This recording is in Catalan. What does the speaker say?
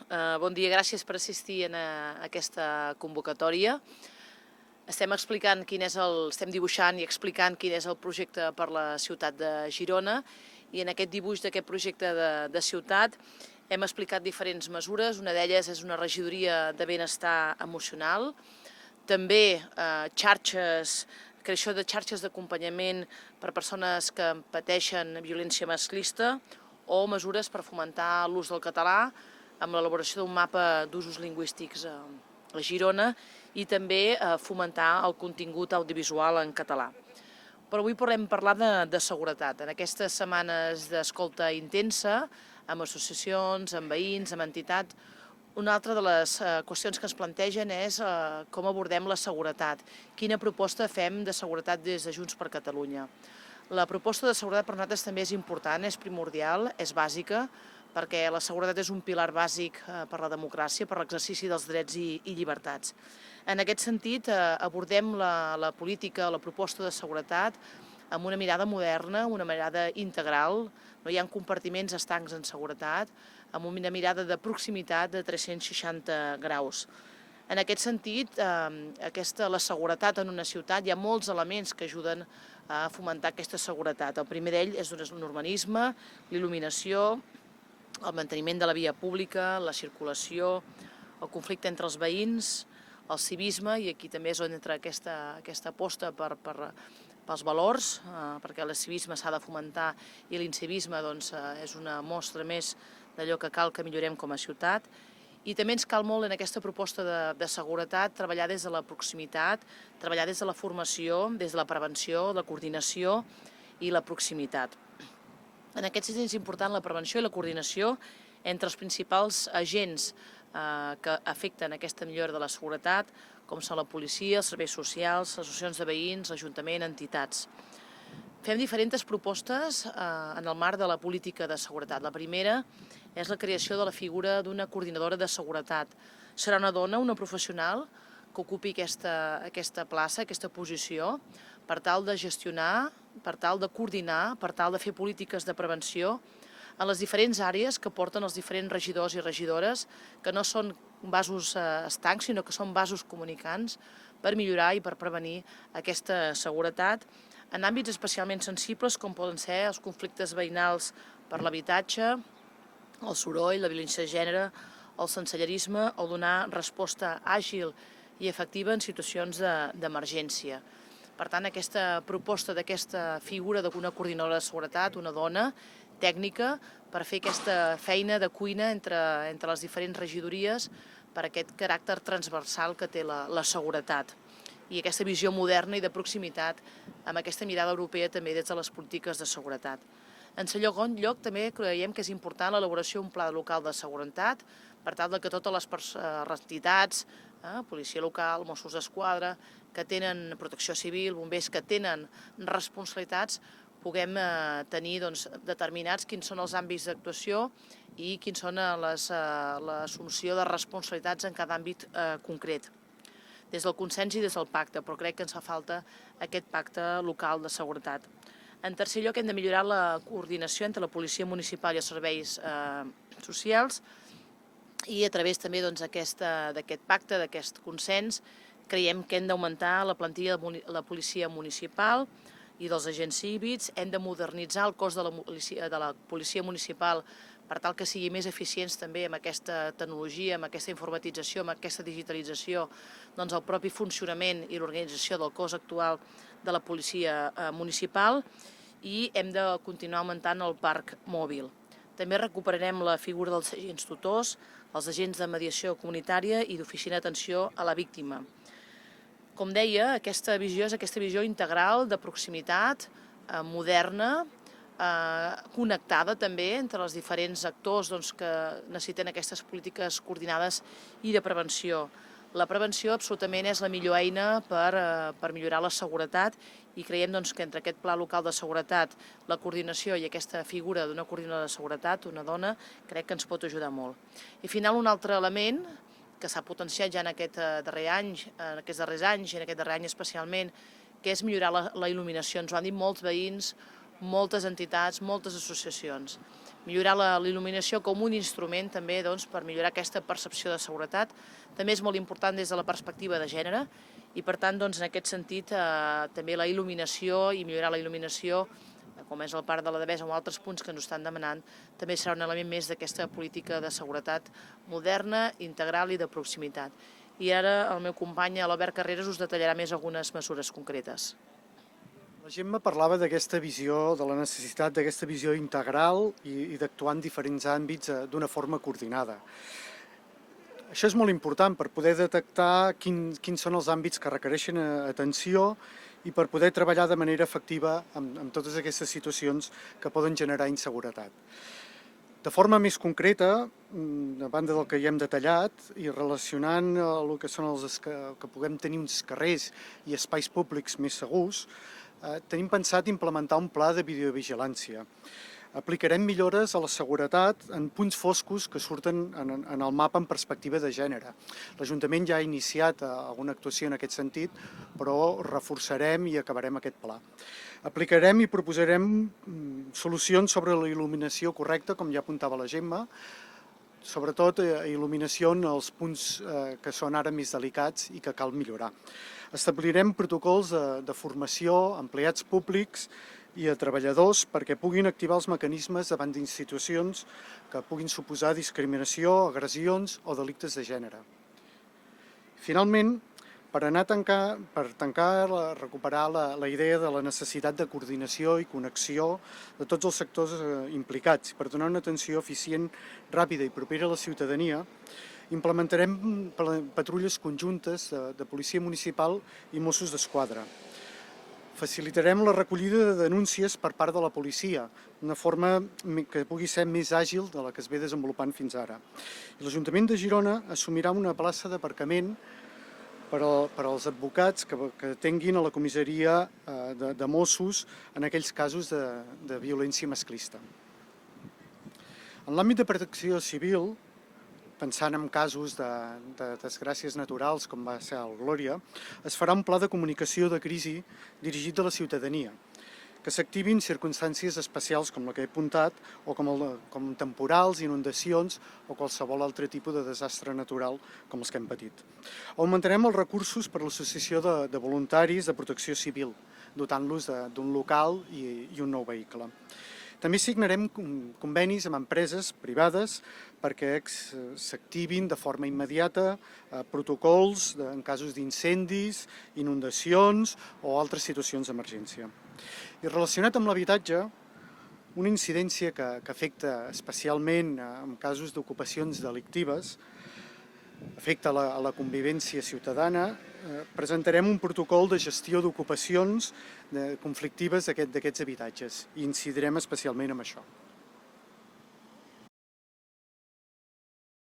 Bon dia, gràcies per assistir a aquesta convocatòria. Estem dibuixant i explicant quin és el projecte per la ciutat de Girona, i en aquest dibuix d'aquest projecte de ciutat hem explicat diferents mesures. Una d'elles és una regidoria de benestar emocional, també creació de xarxes d'acompanyament per persones que pateixen violència masclista, o mesures per fomentar l'ús del català amb l'elaboració d'un mapa d'usos lingüístics a Girona, i també fomentar el contingut audiovisual en català. Però avui volem parlar de seguretat. En aquestes setmanes d'escolta intensa, amb associacions, amb veïns, amb entitats, una altra de les qüestions que ens plantegen és com abordem la seguretat, quina proposta fem de seguretat des de Junts per Catalunya. La proposta de seguretat per nosaltres també és important, és primordial, és bàsica, perquè la seguretat és un pilar bàsic per la democràcia, per l'exercici dels drets i llibertats. En aquest sentit, abordem la política, la proposta de seguretat amb una mirada moderna, una mirada integral. No hi ha compartiments estancs en seguretat, amb una mirada de proximitat de 360 graus. En aquest sentit, la seguretat en una ciutat, hi ha molts elements que ajuden a fomentar aquesta seguretat. El primer d'ells és l'urbanisme, l'il·luminació, el manteniment de la via pública, la circulació, el conflicte entre els veïns, el civisme, i aquí també és on entra aquesta aposta pels valors, perquè el civisme s'ha de fomentar i l'incivisme és una mostra més d'allò que cal que millorem com a ciutat. I també ens cal molt en aquesta proposta de seguretat treballar des de la proximitat, treballar des de la formació, des de la prevenció, la coordinació i la proximitat. En aquest sentit és important la prevenció i la coordinació entre els principals agents que afecten aquesta millora de la seguretat, com són la policia, els serveis socials, les associacions de veïns, l'Ajuntament, entitats. Fem diferents propostes en el marc de la política de seguretat. La primera és la creació de la figura d'una coordinadora de seguretat. Serà una dona, una professional, que ocupi aquesta plaça, aquesta posició, per tal de gestionar, per tal de coordinar, per tal de fer polítiques de prevenció en les diferents àrees que porten els diferents regidors i regidores, que no són vasos estancs, sinó que són vasos comunicants per millorar i per prevenir aquesta seguretat en àmbits especialment sensibles, com poden ser els conflictes veïnals per l'habitatge, el soroll, la violència de gènere, el sensellarisme, o donar resposta àgil i efectiva en situacions d'emergència. Per tant, aquesta proposta d'aquesta figura d'una coordinadora de seguretat, una dona tècnica, per fer aquesta feina de cuina entre les diferents regidories per aquest caràcter transversal que té la seguretat i aquesta visió moderna i de proximitat amb aquesta mirada europea també des de les polítiques de seguretat. En segon lloc, també creiem que és important l'elaboració d'un pla local de seguretat per tal que totes les entitats, policia local, Mossos d'Esquadra, que tenen protecció civil, bombers, que tenen responsabilitats, puguem tenir determinats quins són els àmbits d'actuació i quins són l'assumpció de responsabilitats en cada àmbit concret, des del consens i des del pacte, però crec que ens fa falta aquest pacte local de seguretat. En tercer lloc, hem de millorar la coordinació entre la policia municipal i els serveis socials, i a través també d'aquest pacte, d'aquest consens, creiem que hem d'augmentar la plantilla de la policia municipal i dels agents cívics, hem de modernitzar el cos de la policia municipal per tal que sigui més eficients també amb aquesta tecnologia, amb aquesta informatització, amb aquesta digitalització, el propi funcionament i l'organització del cos actual de la policia municipal, i hem de continuar augmentant el parc mòbil. També recuperarem la figura dels agents tutors, els agents de mediació comunitària i d'oficina d'atenció a la víctima. Com deia, aquesta visió és aquesta visió integral de proximitat, moderna, connectada també entre els diferents actors que necessiten aquestes polítiques coordinades i de prevenció. La prevenció absolutament és la millor eina per millorar la seguretat, i creiem que entre aquest pla local de seguretat, la coordinació i aquesta figura d'una coordinadora de seguretat, una dona, crec que ens pot ajudar molt. I al final, un altre element que s'ha potenciat ja en aquests darrers anys, i en aquest darrer any especialment, que és millorar la il·luminació. Ens ho han dit molts veïns, moltes entitats, moltes associacions. millorar la il·luminació com un instrument també per millorar aquesta percepció de seguretat. També és molt important des de la perspectiva de gènere i per tant en aquest sentit també la il·luminació i millorar la il·luminació, com és el Parc de la Devesa o altres punts que ens ho estan demanant, també serà un element més d'aquesta política de seguretat moderna, integral i de proximitat. I ara el meu company, l'Albert Carreras, us detallarà més algunes mesures concretes. La Gemma parlava d'aquesta visió, de la necessitat d'aquesta visió integral i d'actuar en diferents àmbits d'una forma coordinada. Això és molt important per poder detectar quins són els àmbits que requereixen atenció i per poder treballar de manera efectiva amb totes aquestes situacions que poden generar inseguretat. De forma més concreta, a banda del que ja hem detallat i relacionant el que són que puguem tenir uns carrers i espais públics més segurs, tenim pensat implementar un pla de videovigilància. Aplicarem millores a la seguretat en punts foscos que surten en el mapa en perspectiva de gènere. L'Ajuntament ja ha iniciat alguna actuació en aquest sentit, però reforçarem i acabarem aquest pla. Aplicarem i proposarem solucions sobre la il·luminació correcta, com ja apuntava la Gemma, sobretot il·luminació en els punts que són ara més delicats i que cal millorar. Establirem protocols de formació a empleats públics i a treballadors perquè puguin activar els mecanismes davant d'institucions que puguin suposar discriminació, agressions o delictes de gènere. Finalment, per recuperar la idea de la necessitat de coordinació i connexió de tots els sectors implicats, per donar una atenció eficient, ràpida i propera a la ciutadania, implementarem patrulles conjuntes de policia municipal i Mossos d'Esquadra. Facilitarem la recollida de denúncies per part de la policia, d'una forma que pugui ser més àgil de la que es ve desenvolupant fins ara. L'Ajuntament de Girona assumirà una plaça d'aparcament per als advocats que tinguin a la comissaria de Mossos en aquells casos de violència masclista. En l'àmbit de protecció civil, pensant en casos de desgràcies naturals, com va ser el Glòria, es farà un pla de comunicació de crisi dirigit a la ciutadania, que s'activi en circumstàncies especials com la que he apuntat, o com temporals, inundacions o qualsevol altre tipus de desastre natural com els que hem patit. Augmentarem els recursos per a l'associació de voluntaris de protecció civil, dotant-los d'un local i un nou vehicle. També signarem convenis amb empreses privades perquè s'activin de forma immediata protocols en casos d'incendis, inundacions o altres situacions d'emergència. I relacionat amb l'habitatge, una incidència que afecta especialment en casos d'ocupacions delictives, afecta a la convivència ciutadana, presentarem un protocol de gestió d'ocupacions conflictives d'aquests habitatges i incidirem especialment en això.